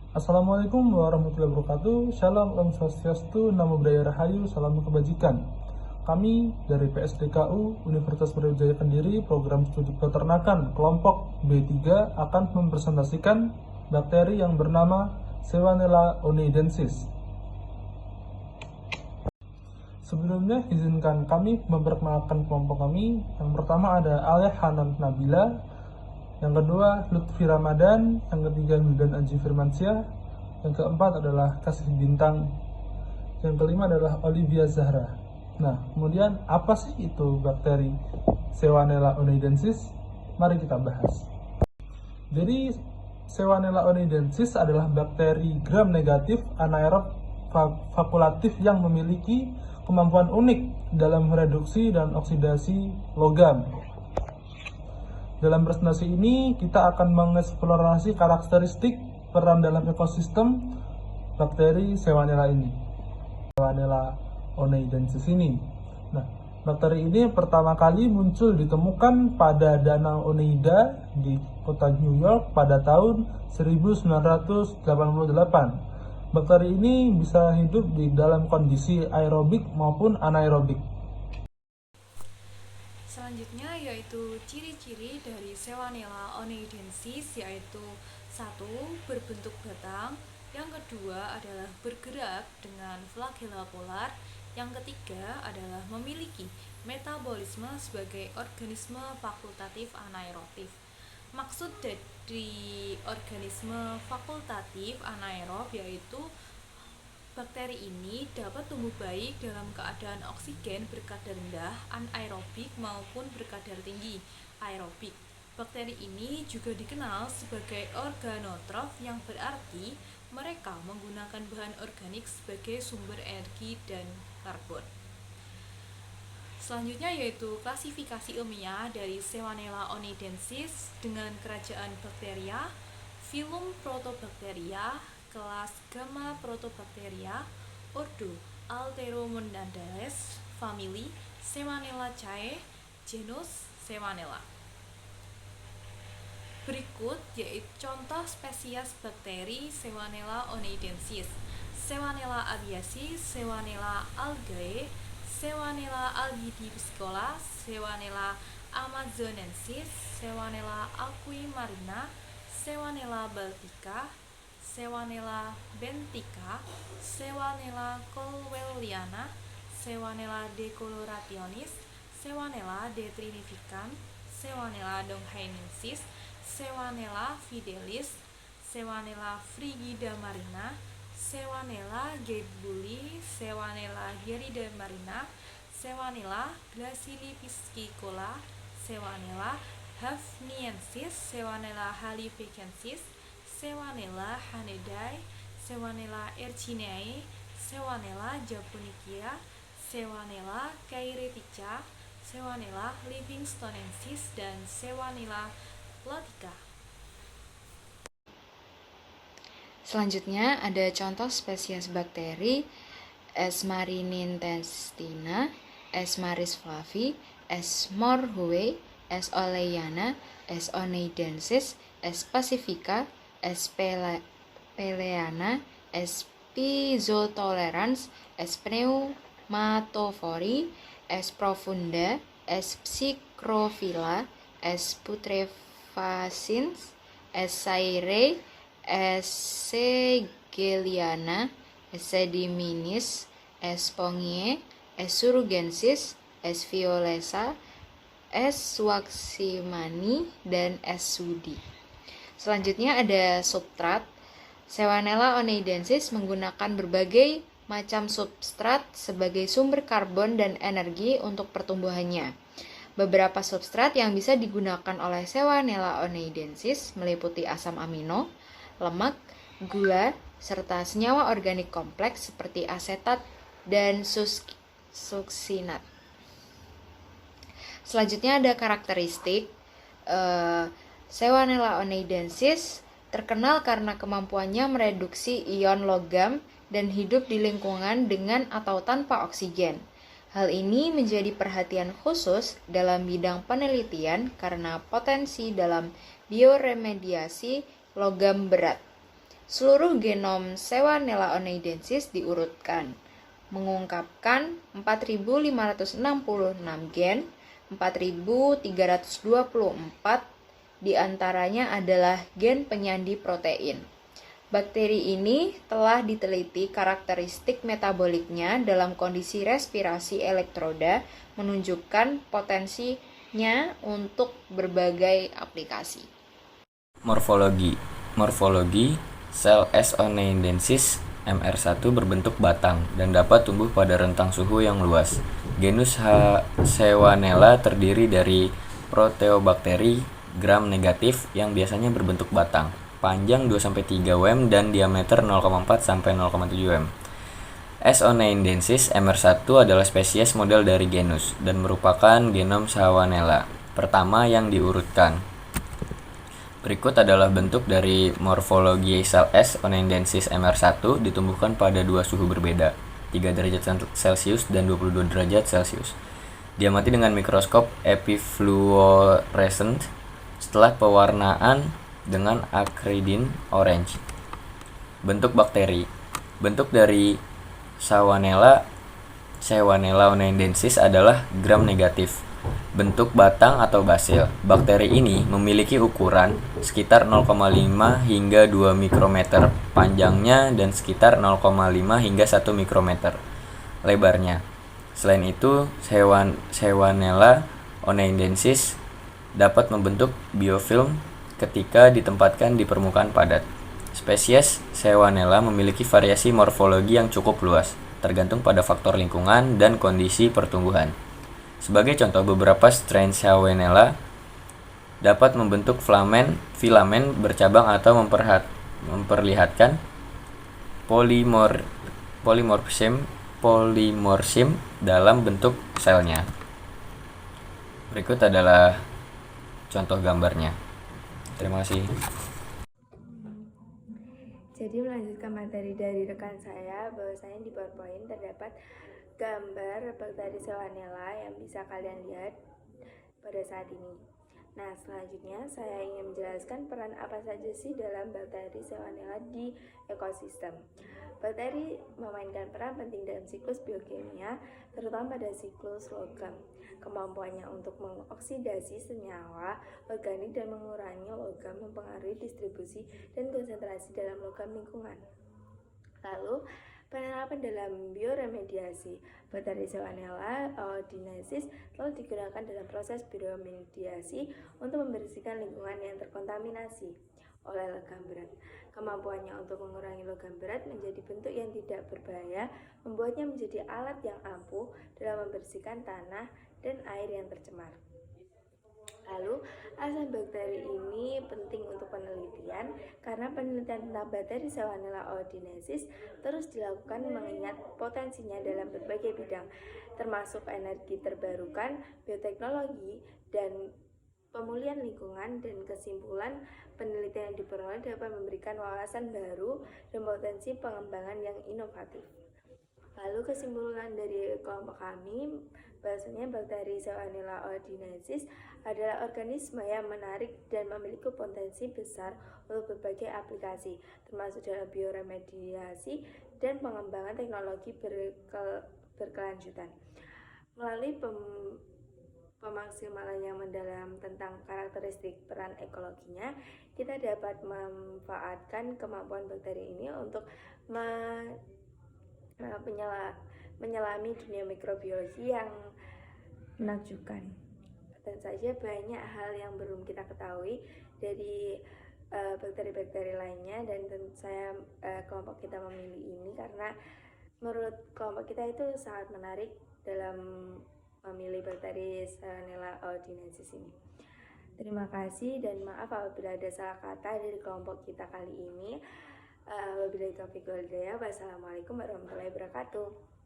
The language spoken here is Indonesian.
Assalamualaikum warahmatullahi wabarakatuh. Shalom, Om Swastiastu, Namo Buddhaya Rahayu, Salam Kebajikan. Kami dari PSDKU Universitas Brawijaya Kendiri, program studi peternakan kelompok B3 akan mempresentasikan bakteri yang bernama Salmonella oneidensis. Sebelumnya, izinkan kami memperkenalkan kelompok kami. Yang pertama ada Alia Hanan Nabila, yang kedua Lutfi Ramadan, yang ketiga Wildan Aji Firmansyah, yang keempat adalah Kasih Bintang, yang kelima adalah Olivia Zahra. Nah, kemudian apa sih itu bakteri Salmonella oneidensis? Mari kita bahas. Jadi Salmonella oneidensis adalah bakteri gram negatif anaerob fakulatif yang memiliki kemampuan unik dalam reduksi dan oksidasi logam. Dalam presentasi ini kita akan mengeksplorasi karakteristik peran dalam ekosistem bakteri Salmonella ini. Salmonella oneidensis ini. Nah, bakteri ini pertama kali muncul ditemukan pada Danau Oneida di kota New York pada tahun 1988. Bakteri ini bisa hidup di dalam kondisi aerobik maupun anaerobik. Selanjutnya yaitu ciri-ciri dari Salmonella oneidensis, yaitu 1. Berbentuk batang, yang kedua adalah bergerak dengan flagella polar, yang ketiga adalah memiliki metabolisme sebagai organisme fakultatif anaerobik. Maksud dari organisme fakultatif anaerob yaitu bakteri ini dapat tumbuh baik dalam keadaan oksigen berkadar rendah anaerobik maupun berkadar tinggi aerobik. Bakteri ini juga dikenal sebagai organotrof, yang berarti mereka menggunakan bahan organik sebagai sumber energi dan karbon. Selanjutnya yaitu klasifikasi ilmiah dari Salmonella oneidensis dengan kerajaan Bacteria, filum Protobacteria, kelas Gamma Protobacteria, ordo Alteromonadales, famili Salmonellaceae, genus Salmonella. Berikut yaitu contoh spesies bakteri Salmonella oneidensis: Salmonella aviaceae, Salmonella algae, Salmonella albidiscola, Salmonella amazonensis, Salmonella aquimarina, Salmonella baltica, Salmonella bentica, Salmonella colwelliana, Salmonella decolorationis, Salmonella detrinificans, Salmonella donghaensis, Salmonella fidelis, Salmonella frigida marina, Salmonella gaebuli, Salmonella gerida marina, Salmonella gracilipiscicola, Salmonella hafniensis, Salmonella halifacensis, Salmonella hanedae, Salmonella ercineae, Salmonella japonicia, Salmonella caeretica, Salmonella livingstonensis, dan Salmonella latica. Selanjutnya ada contoh spesies bakteri S. marinintestina, S. maris flavi, S. morhue, S. oleyana, S. oneidensis, S. pacifica, S. peleana, S. pizotolerans, S. pneumatophori, S. profunda, S. psychrophila, S. putrefacens, S. sairae, S. segeliana, S. sediminis, S. pongiae, S. surugensis, S. violesa, S. waximani, dan S. sudi. Selanjutnya ada substrat. Salmonella oneidensis menggunakan berbagai macam substrat sebagai sumber karbon dan energi untuk pertumbuhannya. Beberapa substrat yang bisa digunakan oleh Salmonella oneidensis meliputi asam amino, lemak, gula, serta senyawa organik kompleks seperti asetat dan suksinat. Selanjutnya ada karakteristik. Salmonella oneidensis terkenal karena kemampuannya mereduksi ion logam dan hidup di lingkungan dengan atau tanpa oksigen. Hal ini menjadi perhatian khusus dalam bidang penelitian karena potensi dalam bioremediasi logam berat. Seluruh genom Sewanella oneidensis diurutkan, mengungkapkan 4.566 gen, 4.324 diantaranya adalah gen penyandi protein. Bakteri ini telah diteliti karakteristik metaboliknya dalam kondisi respirasi elektroda menunjukkan potensinya untuk berbagai aplikasi. Morfologi sel S. oneidensis MR1 berbentuk batang dan dapat tumbuh pada rentang suhu yang luas. Genus Sewanella terdiri dari proteobakteri gram negatif yang biasanya berbentuk batang, panjang 2-3 wm dan diameter 0,4-0,7 wm. S. oneidensis MR1 adalah spesies model dari genus dan merupakan genom Sewanella pertama yang diurutkan. Berikut adalah bentuk dari morfologi sel S. oneidensis MR1 ditumbuhkan pada dua suhu berbeda, 3 derajat Celcius dan 22 derajat Celcius. Diamati dengan mikroskop epifluorescent setelah pewarnaan dengan acridine orange. Bentuk bakteri. Bentuk dari Sewanella oneidensis adalah gram negatif. Bentuk batang atau basil. Bakteri ini memiliki ukuran sekitar 0,5 hingga 2 mikrometer panjangnya dan sekitar 0,5 hingga 1 mikrometer lebarnya. Selain itu, Sewanella oneidensis dapat membentuk biofilm ketika ditempatkan di permukaan padat. Spesies Sewanella memiliki variasi morfologi yang cukup luas, tergantung pada faktor lingkungan dan kondisi pertumbuhan. Sebagai contoh, beberapa strain Sewanella dapat membentuk filamen bercabang atau memperlihatkan polimorfisme dalam bentuk selnya. Berikut adalah contoh gambarnya. Terima kasih. Jadi melanjutkan materi dari rekan saya, bahwasanya di PowerPoint terdapat gambar bakteri Sewanella yang bisa kalian lihat pada saat ini. Nah, selanjutnya saya ingin menjelaskan peran apa saja sih dalam bakteri Sewanella di ekosistem. Bakteri memainkan peran penting dalam siklus biokimia, terutama pada siklus logam. Kemampuannya untuk mengoksidasi senyawa organik dan mengurangi logam mempengaruhi distribusi dan konsentrasi dalam logam lingkungan. Lalu, penerapan dalam bioremediasi. Bakteri Sewanella aeruginosa telah digunakan dalam proses bioremediasi untuk membersihkan lingkungan yang terkontaminasi oleh logam berat. Kemampuannya untuk mengurangi logam berat menjadi bentuk yang tidak berbahaya, membuatnya menjadi alat yang ampuh dalam membersihkan tanah dan air yang tercemar. Lalu, alasan bakteri ini penting untuk penelitian karena penelitian tentang bakteri Sewanella aeruginosa terus dilakukan mengingat potensinya dalam berbagai bidang, termasuk energi terbarukan, bioteknologi, dan pemulihan lingkungan. Dan kesimpulan penelitian yang diperoleh dapat memberikan wawasan baru dan potensi pengembangan yang inovatif. Lalu kesimpulan dari kelompok kami, bahwasanya bakteri Sewanella aeruginosa adalah organisme yang menarik dan memiliki potensi besar untuk berbagai aplikasi, termasuk dalam bioremediasi dan pengembangan teknologi berkelanjutan. Melalui pemaksimalan yang mendalam tentang karakteristik peran ekologinya, kita dapat memanfaatkan kemampuan bakteri ini untuk menyelami dunia mikrobiologi yang menakjubkan. Tentu saja banyak hal yang belum kita ketahui dari bakteri-bakteri lainnya, dan tentu saya kelompok kita memilih ini karena menurut kelompok kita itu sangat menarik dalam memilih bakteri Sewanella aeruginosa ini. Terima kasih dan maaf apabila ada salah kata dari kelompok kita kali ini. Wabillahi taufiq wal hidayah. Wassalamualaikum warahmatullahi wabarakatuh.